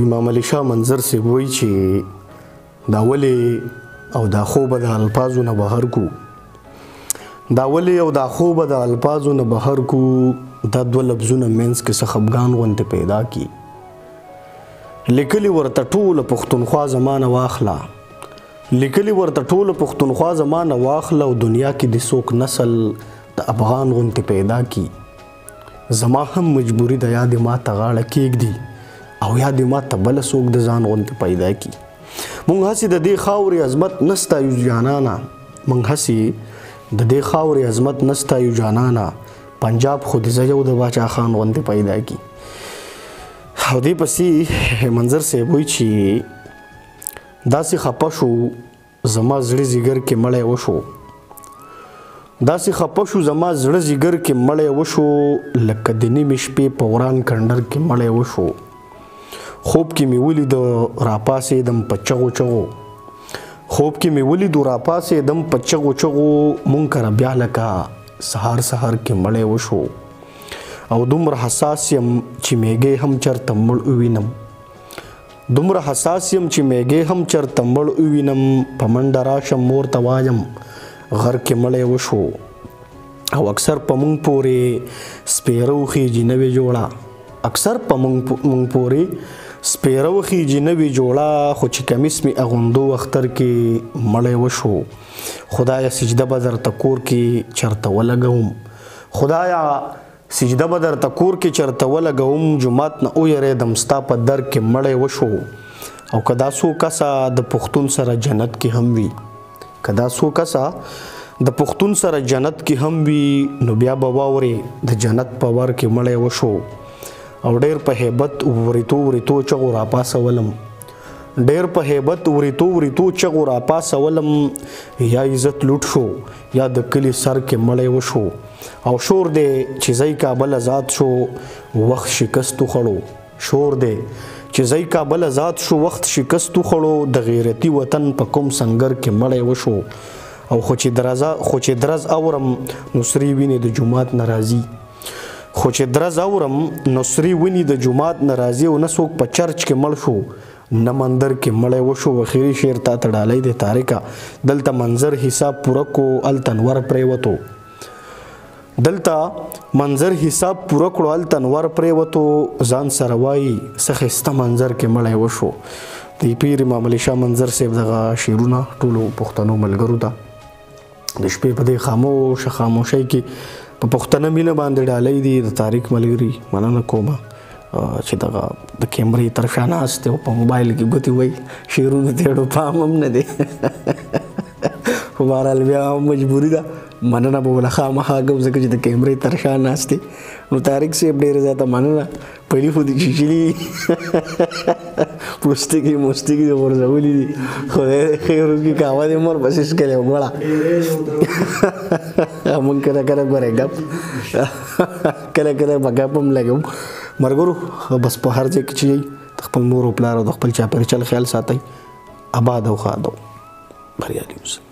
امام علي شاه منظر صاحب وایي چې دا ولې او دا خو به د الفاظو نه بهر کو دا ولې او دا خو به د الفاظو نه بهر کو دا دوه لفظونه منځ کې څه خفګان غوندې پیدا کی لیکلي ورته ټوله پښتونخوا زمانه واخله لیکلي ورته ټوله پښتونخوا زمانه واخله او دنیا کې د څوک نسل د افغان غوندې پیدا کی زما هم مجبوري ده یا د ما ته غاړه کېږدي او یا د ما ته بله څوک د ځان غوندې پیدا کی مونږ هسې د دې خاورې عظمت نه ستایو جانانه مونږ هسې د دې خاورې عظمت نه ستایو جانانه پنجاب خو د زه یو د باچا خان غوندې پیدا کی او دې پسې منظر صاحب وایي چې داسې خفه شو زما زړه ځیګر کې مړی وشو داسې خفه شو زما زړه ځیګر کې مړی وشو لکه د نیمې شپې په وران کنډر کې مړی وشو خوب کې مې ولیدو راپاڅېدم په چغو چغو خوب کې مې ولیدو راپاڅېدم په چغو چغو مونږ کره بیا لکه سهار سهار کې مړی وشو او دومره حساس یم چې میږی هم چرته مړ ووینم دومره حساس یم چې میږی هم چرته مړ ووینم په منډه راشم مور ته وایم غر کې مړی وشو او اکثر په مونږ پورې سپیره وخیږي نوې جوړه اکثر په مونږ پورې سپیره وخیږي نوې جوړه خو چې کمیس مې اغوندو اختر کې مړی وشو خدایه سجده به درته کور کې چرته ولګوم خدایه سجده به درته کور کې چرته ولګوم جومات نه ویریدم ستا په در کې مړی وشو او که دا څو کسه د پښتون سره جنت کې هم وي که دا څو کسه د پښتون سره جنت کې هم وي نو بیا به واورې د جنت په ور کې مړی وشو او ډېر په هیبت وریتو چغو راپاسولم ډېر په هیبت وریتو چغو راپاسولم یا عزت لوټ شو یا د کلي سر کې مړی وشو او شور دی چې ځای کابل آزاد شو وخت شکست وخوړو شور دی چې ځای کابل آزاد شو وخت شکست وخوړو د غیرتي وطن په کوم سنگر کې مړی وشو او خو چې درز اورم نصري ویني د جومات ناراضي خو چې درز اورم نصري ونی د جومات ناراضي او نه څوک په چرچ کې مړ شو نه مندر کې مړی وشو اخري شعر تا ته ډالۍ دی تاریکه دلته منظر حساب پوره کو هلته انور پرېوتو دلته منظر حساب پوره کړو هلته انور پرېوتو ځان سره وایي څه ښایسته منظر کې مړی وشو د پیر امام علي شاه منظر صاحب دغه شعرونه ټولو پښتنو ملګرو ته د شپې په دې خاموشۍ کې په پښتنه مینه باندې ډالۍ دي د تاریک ملګري مننه کومه چې دغه د کیمرې تر شا ناست او په موبایل کې ګوتې وایي شعرونو ته یې پام هم نه دی خو بهرحال بیا مجبوري ده مننه به له خامخا کوم ځکه چې د کیمرې تر شا ناست دی نو طارق صاحب ډېره زیاته مننه پلي خو دې چیچلي پوستکي موستکي دې غورځولي دي خدای خیر وکړي قهوه دې مور بس څښلې وګوره مونږ کله کله ګورې ګپ کله کله به ګپ هم لګو ملګرو بس په هر ځای کې چې د خپل مور او پلار او د خپل چاپېریال خیال ساتئ آباد او ښاد او بریالي اوسئ